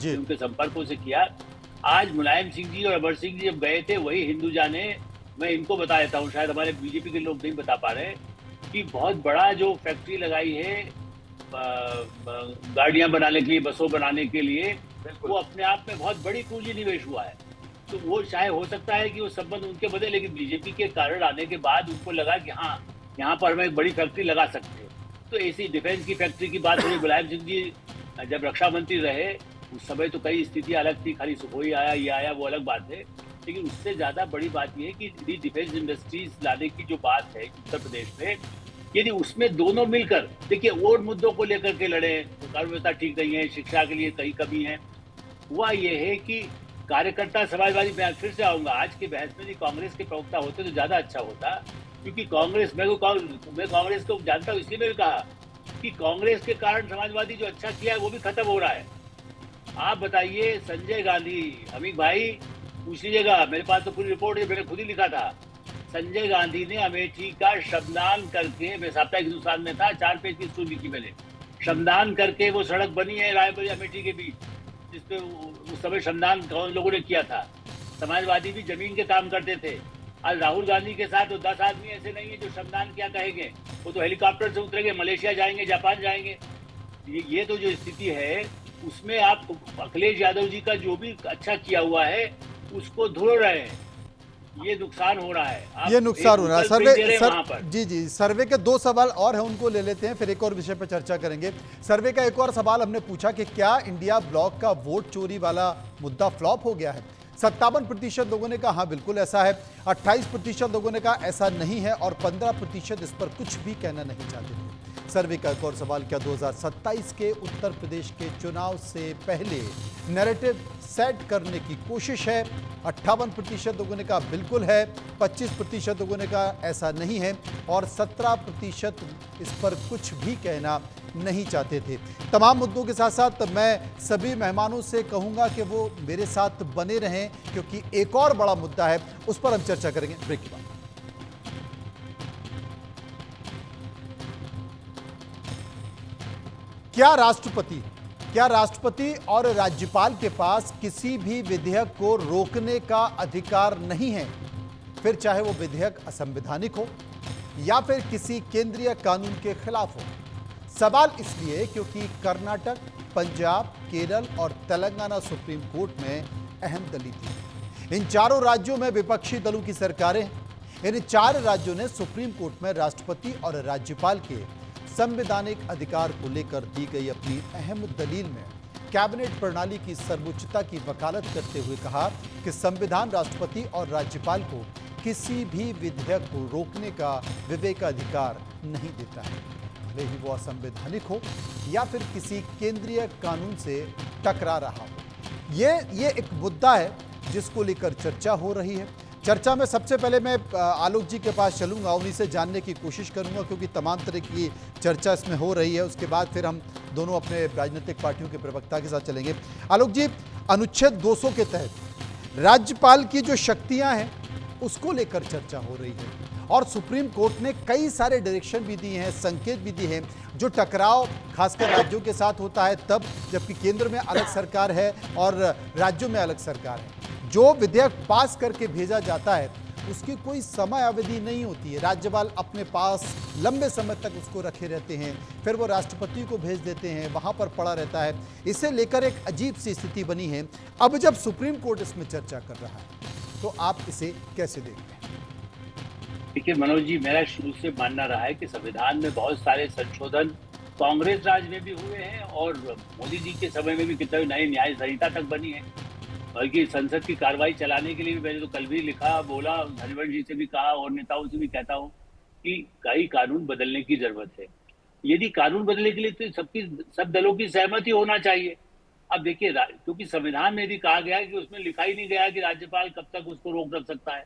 Speaker 5: उनके संपर्कों से किया। आज मुलायम सिंह जी और अमर सिंह जी जब गए थे, वही हिंदुजा ने, मैं इनको बता देता हूँ, शायद हमारे बीजेपी के लोग नहीं बता पा रहे, कि बहुत बड़ा जो फैक्ट्री लगाई है गाड़ियां बनाने के लिए, बसों बनाने के लिए, वो अपने आप में बहुत बड़ी पूंजी निवेश हुआ है। तो वो चाहे हो सकता है कि वो संबंध उनके बदले, लेकिन बीजेपी के कारण आने के बाद उनको लगा कि हाँ यहाँ पर हम एक बड़ी फैक्ट्री लगा सकते हैं। तो ऐसी डिफेंस की फैक्ट्री की बात हुई। मुलायम सिंह जी जब रक्षा मंत्री रहे उस समय तो कई स्थिति अलग थी, खाली सुखोई आया, ये आया, वो अलग बात है। लेकिन उससे ज्यादा बड़ी बात यह है कि डिफेंस इंडस्ट्रीज लाने की जो बात है उत्तर प्रदेश में, यदि उसमें दोनों मिलकर, देखिए और मुद्दों को लेकर के लड़े तो कानून व्यवस्था ठीक नहीं है, शिक्षा के लिए कहीं कमी है, हुआ ये है कि कार्यकर्ता समाजवादी, मैं फिर से आऊंगा, आज की बहस में कांग्रेस के प्रवक्ता होते तो ज्यादा अच्छा होता, क्योंकि कांग्रेस, मैं कांग्रेस को जानता हूँ, इसलिए मैंने कहा कि कांग्रेस के कारण समाजवादी जो अच्छा किया है वो भी खत्म हो रहा है। आप बताइए, संजय गांधी, अमित भाई पूछ लीजिएगा, मेरे पास तो पूरी रिपोर्ट है, मैंने खुद ही लिखा था। संजय गांधी ने अमेठी का श्रमदान करके, मैं साप्ताहिक हिंदुस्तान में था, 4 पेज की स्टोरी लिखी मैंने, श्रमदान करके वो सड़क बनी है रायबरेली अमेठी के बीच, जिसपे उस समय श्रमदान कौन लोगों ने किया था। समाजवादी भी जमीन के काम करते थे। आज राहुल गांधी के साथ तो 10 आदमी ऐसे नहीं है जो श्रमदान क्या कहेंगे, वो तो हेलीकॉप्टर से उतरेंगे, मलेशिया जाएंगे, जापान जाएंगे। ये तो जो स्थिति है उसमें आप अखिलेश यादव जी का जो भी अच्छा किया हुआ है उसको धो रहे हैं। ये नुकसान हो रहा है। आप
Speaker 1: ये नुकसान
Speaker 5: एक
Speaker 1: हो रहा है।
Speaker 5: विकल्प नहीं दे
Speaker 1: सर्वे
Speaker 5: रहे वहां पर।
Speaker 1: जी जी, सर्वे के 2 सवाल और हैं, उनको ले लेते हैं, फिर एक और विषय पर चर्चा करेंगे। सर्वे का एक और सवाल हमने पूछा कि क्या इंडिया ब्लॉक का वोट चोरी वाला मुद्दा फ्लॉप हो गया है? 57% लोगों ने कहा हाँ बिल्कुल ऐसा है, 28% लोगों ने कहा ऐसा नहीं है और 15% इस पर कुछ भी कहना नहीं चाहते थे। सर्वे का एक और सवाल, क्या 2027 के उत्तर प्रदेश के चुनाव से पहले नैरेटिव सेट करने की कोशिश है? 58% लोगों ने कहा बिल्कुल है, 25% लोगों ने कहा ऐसा नहीं है और 17% इस पर कुछ भी कहना नहीं चाहते थे। तमाम मुद्दों के साथ साथ मैं सभी मेहमानों से कहूंगा कि वो मेरे साथ बने रहें, क्योंकि एक और बड़ा मुद्दा है, उस पर हम चर्चा करेंगे ब्रेक के बाद। क्या राष्ट्रपति और राज्यपाल के पास किसी भी विधेयक को रोकने का अधिकार नहीं है, फिर चाहे वो विधेयक असंवैधानिक हो या फिर किसी केंद्रीय कानून के खिलाफ हो? सवाल इसलिए क्योंकि कर्नाटक, पंजाब, केरल और तेलंगाना सुप्रीम कोर्ट में अहम दलील थी। इन चारों राज्यों में विपक्षी दलों की सरकारें हैं। इन 4 राज्यों ने सुप्रीम कोर्ट में राष्ट्रपति और राज्यपाल के संवैधानिक अधिकार को लेकर दी गई अपनी अहम दलील में कैबिनेट प्रणाली की सर्वोच्चता की वकालत करते हुए कहा कि संविधान राष्ट्रपति और राज्यपाल को किसी भी विधेयक को रोकने का विवेकाधिकार नहीं देता है, भले ही वो असंवैधानिक हो या फिर किसी केंद्रीय कानून से टकरा रहा हो। ये एक मुद्दा है जिसको लेकर चर्चा हो रही है। चर्चा में सबसे पहले मैं आलोक जी के पास चलूंगा, उन्हीं से जानने की कोशिश करूंगा, क्योंकि तमाम तरह की चर्चा इसमें हो रही है। उसके बाद फिर हम दोनों अपने राजनीतिक पार्टियों के प्रवक्ता के साथ चलेंगे। आलोक जी, अनुच्छेद 200 के तहत राज्यपाल की जो शक्तियां हैं उसको लेकर चर्चा हो रही है और सुप्रीम कोर्ट ने कई सारे डायरेक्शन भी दिए हैं, संकेत भी दिए हैं। जो टकराव खासकर राज्यों के साथ होता है तब, जबकि केंद्र में अलग सरकार है और राज्यों में अलग सरकार है, जो विधेयक पास करके भेजा जाता है उसकी कोई समय अवधि नहीं होती है। राज्यपाल अपने पास लंबे समय तक उसको रखे रहते हैं, फिर वो राष्ट्रपति को भेज देते हैं, वहां पर पड़ा रहता है। इसे लेकर एक अजीब सी स्थिति बनी है। अब जब सुप्रीम कोर्ट इसमें चर्चा कर रहा है तो आप इसे कैसे देखते हैं?
Speaker 5: देखिए मनोज जी, मेरा शुरू से मानना रहा है कि संविधान में बहुत सारे संशोधन कांग्रेस राज में भी हुए हैं और मोदी जी के समय में भी कितने नए न्याय संहिता तक बनी है। बल्कि संसद की कार्रवाई चलाने के लिए भी मैंने तो कल भी लिखा, बोला, हरिवंश जी से भी कहा और नेताओं से भी कहता हूँ कि कई कानून बदलने की जरूरत है। यदि कानून बदलने के लिए तो सब दलों की सहमति होना चाहिए। अब देखिए, क्योंकि संविधान में यदि कहा गया है कि उसमें लिखा ही नहीं गया कि राज्यपाल कब तक उसको रोक रख सकता है।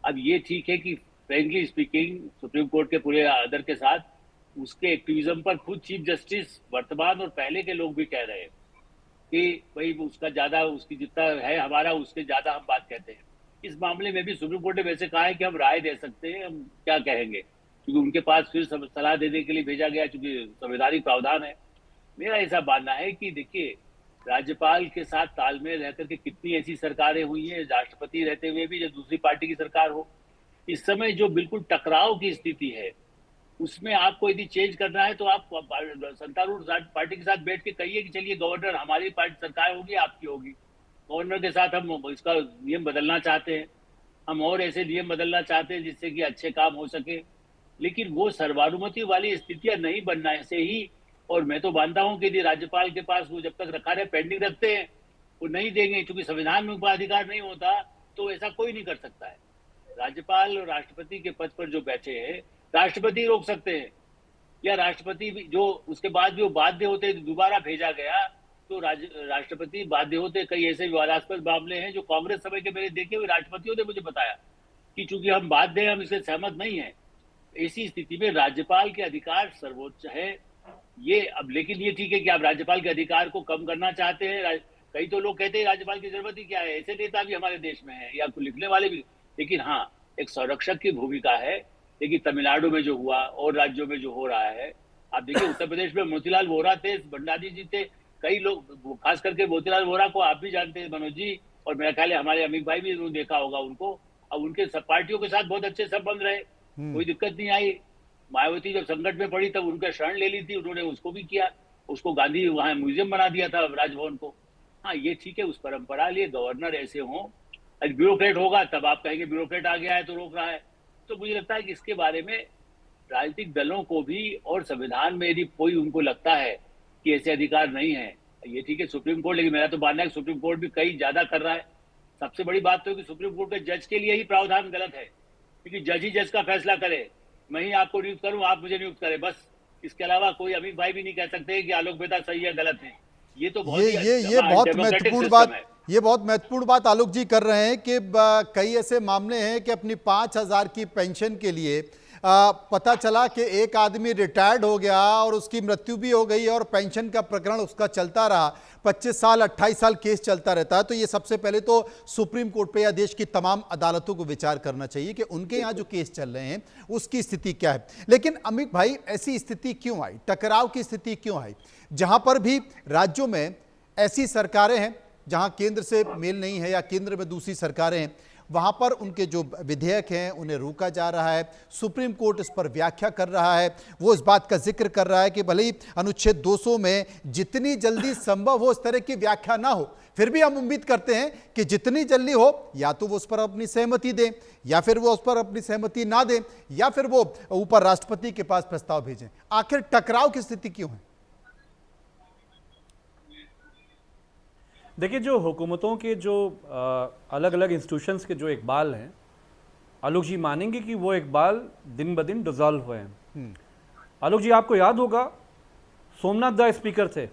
Speaker 5: अब ये ठीक है कि फ्रेंकली स्पीकिंग सुप्रीम कोर्ट के पूरे आदर के साथ उसके एक्टिविज्म पर खुद चीफ जस्टिस वर्तमान और पहले के लोग भी कह रहे हैं कि भाई उसका ज्यादा, उसकी जितना है हमारा उससे ज्यादा हम बात कहते हैं। इस मामले में भी सुप्रीम कोर्ट ने वैसे कहा है कि हम राय दे सकते हैं, हम क्या कहेंगे, क्योंकि उनके पास फिर सलाह देने के लिए भेजा गया, क्योंकि संवैधानिक प्रावधान है। मेरा ऐसा मानना है कि देखिए, राज्यपाल के साथ तालमेल रहकर के कितनी ऐसी सरकारें हुई हैं, राष्ट्रपति रहते हुए भी, जब दूसरी पार्टी की सरकार हो। इस समय जो बिल्कुल टकराव की स्थिति है उसमें आपको यदि चेंज करना है तो आप सत्तारूढ़ पार्टी के साथ बैठ के कहिए कि चलिए गवर्नर, हमारी पार्टी सरकार होगी, आपकी होगी, गवर्नर के साथ हम इसका नियम बदलना चाहते हैं, हम और ऐसे नियम बदलना चाहते हैं जिससे कि अच्छे काम हो सके। लेकिन वो सर्वानुमति वाली स्थितियां नहीं बनना ऐसे ही। और मैं तो मानता हूं कि यदि राज्यपाल के पास वो जब तक रखा रहे, पेंडिंग रखते हैं, वो नहीं देंगे, क्योंकि संविधान में उनका अधिकार नहीं होता, तो ऐसा कोई नहीं कर सकता है। राज्यपाल और राष्ट्रपति के पद पर जो बैठे हैं, राष्ट्रपति रोक सकते हैं, या राष्ट्रपति भी जो उसके बाद भी वो बाध्य होते, दोबारा भेजा गया तो राष्ट्रपति बाध्य होते। कई ऐसे विवादास्पद मामले हैं जो कांग्रेस समय के मेरे देखे हुए राष्ट्रपतियों ने मुझे बताया कि चूंकि हम बाध्य हैं, हम इससे सहमत नहीं है। ऐसी स्थिति में राज्यपाल के अधिकार सर्वोच्च है। ये अब लेकिन ये ठीक है कि आप राज्यपाल के अधिकार को कम करना चाहते हैं। कई तो लोग कहते हैं राज्यपाल की जरूरत ही क्या है, ऐसे नेता भी हमारे देश में है, या लिखने वाले भी। लेकिन हाँ, एक संरक्षक की भूमिका है। लेकिन तमिलनाडु में जो हुआ और राज्यों में जो हो रहा है, आप देखिए, उत्तर प्रदेश में मोतीलाल वोरा थे, भंडारी जी थे, कई लोग, खास करके मोतीलाल वोरा को आप भी जानते हैं मनोज जी, और मेरा ख्याल है हमारे अमित भाई भी देखा होगा उनको। अब उनके सब पार्टियों के साथ बहुत अच्छे संबंध रहे, कोई दिक्कत नहीं आई। मायावती जब संकट में पड़ी तब उनका शरण ले ली थी, उन्होंने उसको भी किया, उसको गांधी वहां म्यूजियम बना दिया था राजभवन को। हाँ, ये ठीक है, उस परंपरा लिए गवर्नर ऐसे हों ब्यूरोक्रेट होगा तब आप कहेंगे ब्यूरोक्रेट आ गया है तो रोक रहा है। तो मुझे लगता है कि इसके बारे में राजनीतिक दलों को भी और संविधान में यदि कोई उनको लगता है कि ऐसे अधिकार नहीं है, ये ठीक है सुप्रीम कोर्ट, लेकिन मेरा तो मानना है कि सुप्रीम कोर्ट भी कई ज्यादा कर रहा है। सबसे बड़ी बात तो है कि सुप्रीम कोर्ट के जज के लिए ही प्रावधान गलत है, क्योंकि जज ही जज का फैसला करे, मैं ही आपको नियुक्त करूं, आप मुझे नियुक्त करें, बस। इसके अलावा कोई अमित भाई भी नहीं कह सकते कि आलोक मेहता सही है गलत है। ये तो बहुत
Speaker 1: ये बहुत महत्वपूर्ण बात, ये बहुत महत्वपूर्ण बात आलोक जी कर रहे हैं कि कई ऐसे मामले हैं कि अपनी 5,000 की पेंशन के लिए पता चला कि एक आदमी रिटायर्ड हो गया और उसकी मृत्यु भी हो गई और पेंशन का प्रकरण उसका चलता रहा, 25 साल 28 साल केस चलता रहता है। तो ये सबसे पहले तो सुप्रीम कोर्ट पे या देश की तमाम अदालतों को विचार करना चाहिए कि उनके यहाँ जो केस चल रहे हैं उसकी स्थिति क्या है। लेकिन अमित भाई, ऐसी स्थिति क्यों आई, टकराव की स्थिति क्यों आई, जहां पर भी राज्यों में ऐसी सरकारें हैं जहां केंद्र से मेल नहीं है या केंद्र में दूसरी सरकारें हैं, वहां पर उनके जो विधेयक हैं उन्हें रोका जा रहा है। सुप्रीम कोर्ट इस पर व्याख्या कर रहा है, वो इस बात का जिक्र कर रहा है कि भले ही अनुच्छेद 200 में जितनी जल्दी संभव हो इस तरह की व्याख्या ना हो, फिर भी हम उम्मीद करते हैं कि जितनी जल्दी हो या तो वो उस पर अपनी सहमति दें या फिर वो उस पर अपनी सहमति ना दें या फिर वो ऊपर राष्ट्रपति के पास प्रस्ताव भेजें। आखिर टकराव की स्थिति क्यों है?
Speaker 4: देखिए, जो हुकूमतों के जो अलग अलग इंस्टीट्यूशंस के जो इकबाल हैं, आलोक जी मानेंगे कि वो इकबाल दिन ब दिन डिजॉल्व हुए हैं। आलोक जी, आपको याद होगा सोमनाथ दा स्पीकर थे,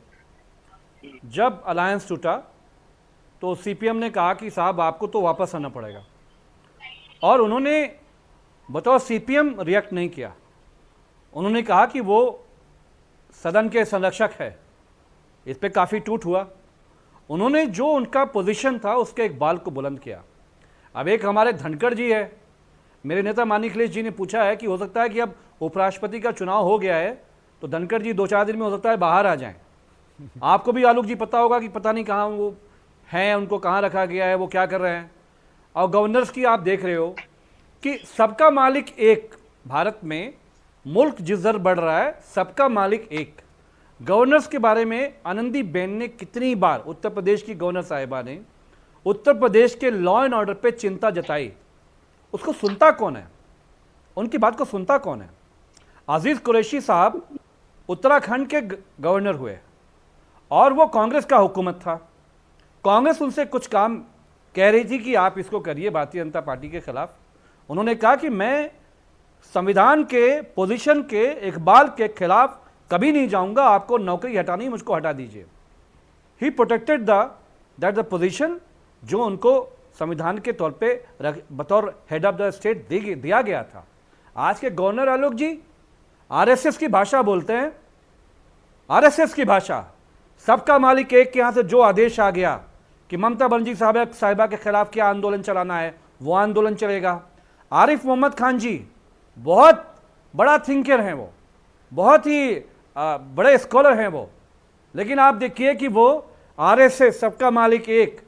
Speaker 4: जब अलायंस टूटा तो सीपीएम ने कहा कि साहब आपको तो वापस आना पड़ेगा, और उन्होंने बतौर सीपीएम रिएक्ट नहीं किया। उन्होंने कहा कि वो सदन के संरक्षक है, इस पर काफ़ी टूट हुआ। उन्होंने जो उनका पोजीशन था उसके इकबाल को बुलंद किया। अब एक हमारे धनखड़ जी है, मेरे नेता मानिक अखिलेश जी ने पूछा है कि हो सकता है कि अब उपराष्ट्रपति का चुनाव हो गया है तो धनखड़ जी 2-4 दिन में हो सकता है बाहर आ जाएं। आपको भी आलोक जी पता होगा कि पता नहीं कहाँ वो हैं, उनको कहाँ रखा गया है, वो क्या कर रहे हैं। और गवर्नर्स की आप देख रहे हो कि सबका मालिक एक, भारत में मुल्क जिस दर बढ़ रहा है सबका मालिक एक। गवर्नर्स के बारे में आनंदीबेन ने कितनी बार, उत्तर प्रदेश की गवर्नर साहिबा ने उत्तर प्रदेश के लॉ एंड ऑर्डर पे चिंता जताई। उसको सुनता कौन है, उनकी बात को सुनता कौन है? अजीज कुरैशी साहब उत्तराखंड के गवर्नर हुए और वो कांग्रेस का हुकूमत था। कांग्रेस उनसे कुछ काम कह रही थी कि आप इसको करिए भारतीय जनता पार्टी के खिलाफ। उन्होंने कहा कि मैं संविधान के पोजीशन के इकबाल के खिलाफ कभी नहीं जाऊंगा, आपको नौकरी हटानी, मुझको हटा दीजिए। ही प्रोटेक्टेड दैट द पोजीशन जो उनको संविधान के तौर पे बतौर हेड ऑफ द स्टेट दिया गया था। आज के गवर्नर आलोक जी आरएसएस की भाषा बोलते हैं, आरएसएस की भाषा। सबका मालिक एक के यहां से जो आदेश आ गया कि ममता बनर्जी साहिबा के खिलाफ क्या आंदोलन चलाना है वो आंदोलन चलेगा। आरिफ मोहम्मद खान जी बहुत बड़ा थिंकर हैं, वो बहुत ही बड़े स्कॉलर हैं वो, लेकिन आप देखिए कि वो आरएसएस सबका मालिक एक,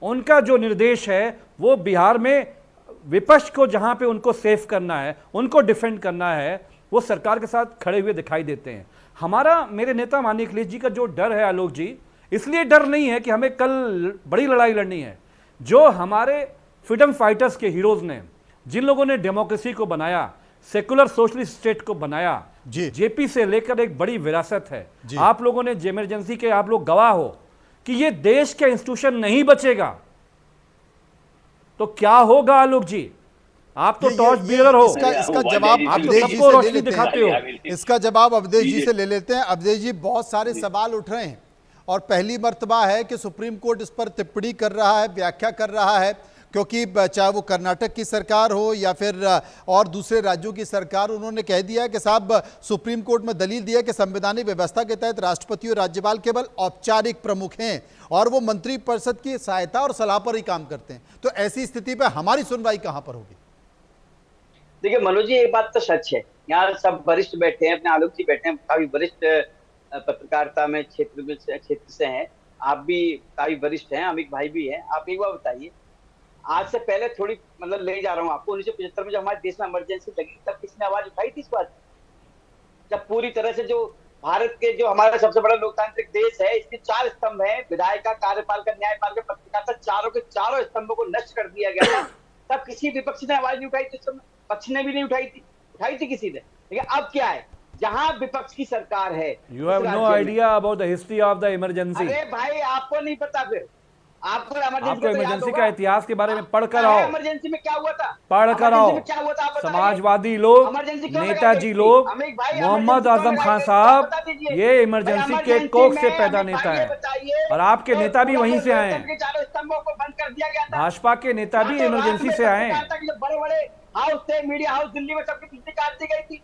Speaker 4: उनका जो निर्देश है वो बिहार में विपक्ष को जहां पे उनको सेफ करना है, उनको डिफेंड करना है, वो सरकार के साथ खड़े हुए दिखाई देते हैं। हमारा, मेरे नेता माननीय अखिलेश जी का जो डर है आलोक जी, इसलिए डर नहीं है कि हमें कल बड़ी लड़ाई लड़नी है। जो हमारे फ्रीडम फाइटर्स के हीरोज ने, जिन लोगों ने डेमोक्रेसी को बनाया, सेकुलर सोशलिस्ट स्टेट को बनाया, जेपी से लेकर एक बड़ी विरासत है। आप लोगों ने इमरजेंसी के, आप लोग गवाह हो कि ये देश के इंस्टीट्यूशन नहीं बचेगा तो क्या होगा आलोक जी? आप तो टॉर्च बियरर हो,
Speaker 1: इसका जवाब अवधेश जी से ले लेते हैं। इसका जवाब अवधेश जी से ले लेते हैं। अवधेश जी, बहुत सारे सवाल उठ रहे हैं और पहली मर्तबा है कि सुप्रीम कोर्ट इस पर टिप्पणी कर रहा है, व्याख्या कर रहा है, क्योंकि चाहे वो कर्नाटक की सरकार हो या फिर और दूसरे राज्यों की सरकार, उन्होंने कह दिया कि साहब सुप्रीम कोर्ट में दलील दिया कि संवैधानिक व्यवस्था के तहत राष्ट्रपति और राज्यपाल केवल औपचारिक प्रमुख हैं और वो मंत्री परिषद की सहायता और सलाह पर ही काम करते हैं। तो ऐसी स्थिति पर हमारी सुनवाई कहां पर होगी?
Speaker 3: देखिए मनोज जी, एक बात तो सच है, यहाँ सब वरिष्ठ बैठे हैं, अपने आलोक जी बैठे हैं, काफी वरिष्ठ पत्रकारिता में क्षेत्र से हैं, आप भी काफी वरिष्ठ हैं, अमित भाई भी हैं। आप एक बार बताइए, आज से पहले थोड़ी मतलब ले जा रहा हूँ आपको, 1975 में जब हमारे देश में इमरजेंसी लगी तब किसने आवाज उठाई थी इस बात? जब पूरी तरह से जो भारत के, जो हमारा सबसे बड़ा लोकतांत्रिक देश है, इसके 4 स्तंभ हैं, विधायिका, कार्यपालिका, न्यायपालिका, पत्रिकारिता, चारों के चारों स्तंभों को नष्ट कर दिया गया था, तब किसी विपक्ष ने आवाज नहीं उठाई थी, पक्ष ने भी नहीं उठाई थी किसी ने। लेकिन अब क्या है, जहां विपक्ष की सरकार है,
Speaker 4: you have no idea about the history of the emergency.
Speaker 3: अरे भाई आपको नहीं पता, फिर आपको
Speaker 4: इमरजेंसी का इतिहास के बारे में पढ़कर आओ।
Speaker 3: इमरजेंसी में क्या हुआ था,
Speaker 4: पढ़कर आओ।
Speaker 3: क्या हुआ था,
Speaker 4: समाजवादी लोग, नेताजी लोग, मोहम्मद आजम खान साहब, ये इमरजेंसी के कोख से पैदा नेता है, और आपके नेता भी वहीं से आए हैं।
Speaker 3: स्तंभों को बंद कर दिया गया था,
Speaker 4: भाजपा के नेता भी इमरजेंसी से आए हैं।
Speaker 3: बड़े बड़े हाउस थे, मीडिया हाउस दिल्ली में, सबकी बिजली काट दी गई थी,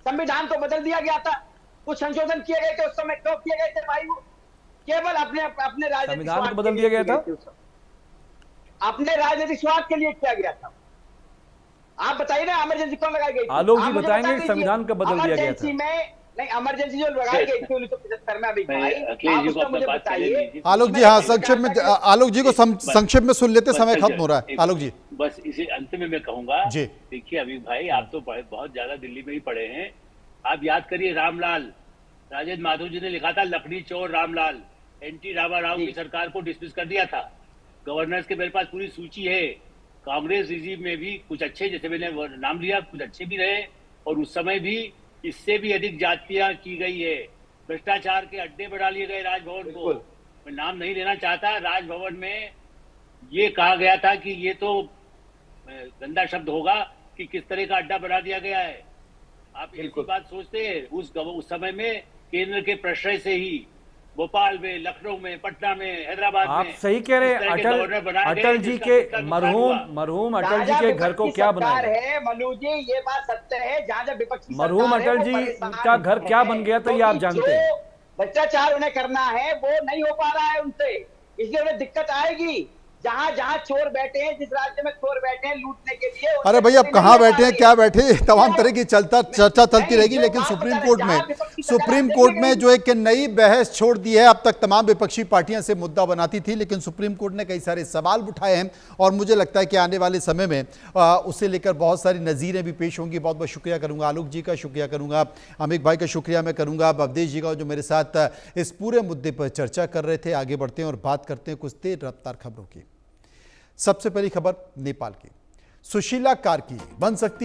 Speaker 3: संविधान को बदल दिया गया था, कुछ संशोधन किए गए थे, उस समय क्यों किए गए थे भाई? वो केवल अपने राजनीतिक
Speaker 4: संविधान को बदल दिया गया था,
Speaker 3: अपने राजनीतिक स्वार्थ के लिए किया गया था। आप बताइए ना, इमरजेंसी क्यों लगाई गई थी?
Speaker 4: आलोक जी बताएंगे संविधान कब बदल दिया गया था।
Speaker 3: नहीं, इमरजेंसी जो लगाई गई थी 1975 में, अभी मुझे बताइए।
Speaker 1: आलोक जी, हाँ संक्षेप में, आलोक जी को संक्षेप में सुन लेते, समय खत्म हो रहा है। आलोक जी
Speaker 5: बस इसे अंत में मैं कहूंगा,
Speaker 1: जी
Speaker 5: देखिए अभी भाई आप तो बहुत ज्यादा दिल्ली में ही पढ़े हैं, आप याद करिए रामलाल, राजेंद्र माधव जी ने लिखा था लकड़ी चोर रामलाल, एनटी रामाराव की सरकार को डिसमिस कर दिया था। गवर्नर्स के मेरे पास पूरी सूची है, कांग्रेस रिजीम में भी कुछ अच्छे, जैसे मैंने नाम लिया, कुछ अच्छे भी रहे, और उस समय भी इससे भी अधिक जातियां की गई है, भ्रष्टाचार के अड्डे बढ़ा लिए गए राजभवन को। मैं नाम नहीं लेना चाहता, राजभवन में ये कहा गया था कि ये तो गंदा शब्द होगा कि किस तरह का अड्डा बना दिया गया है। आप ऐसी बात सोचते हैं, उस समय में केंद्र के प्रश्रय से ही भोपाल में, लखनऊ में, पटना में, हैदराबाद में,
Speaker 4: आप सही कह रहे हैं। अटल जी के मरहूम अटल जी के घर को क्या बनाया
Speaker 3: है मनु जी, ये बात सत्य है। जहाँ जब विपक्ष
Speaker 4: मरहूम अटल जी का घर क्या बन गया था, ये आप जानते हैं।
Speaker 3: भ्रष्टाचार उन्हें करना है, वो नहीं हो पा रहा है उनसे, इसलिए उन्हें दिक्कत आएगी। जहाँ जहाँ चोर बैठे हैं, जिस राज्य में चोर बैठे हैं लूटने के लिए,
Speaker 1: अरे भाई अब कहाँ बैठे हैं, क्या बैठे, तमाम तरह की चर्चा चलती रहेगी। लेकिन सुप्रीम कोर्ट में जो एक नई बहस छोड़ दी है, अब तक तमाम विपक्षी पार्टियां से मुद्दा बनाती थी, लेकिन सुप्रीम कोर्ट ने कई सारे सवाल उठाए हैं, और मुझे लगता है कि आने वाले समय में उसे लेकर बहुत सारी नज़ीरें भी पेश होंगी। बहुत बहुत शुक्रिया करूंगा आलोक जी का, शुक्रिया करूंगा अमित भाई का, शुक्रिया मैं करूंगा अवधेश जी का, जो मेरे साथ इस पूरे मुद्दे पर चर्चा कर रहे थे। आगे बढ़ते हैं और बात करते हैं कुछ तेज रफ्तार खबरों की। सबसे पहली खबर नेपाल की। सुशीला कार्की बन सकती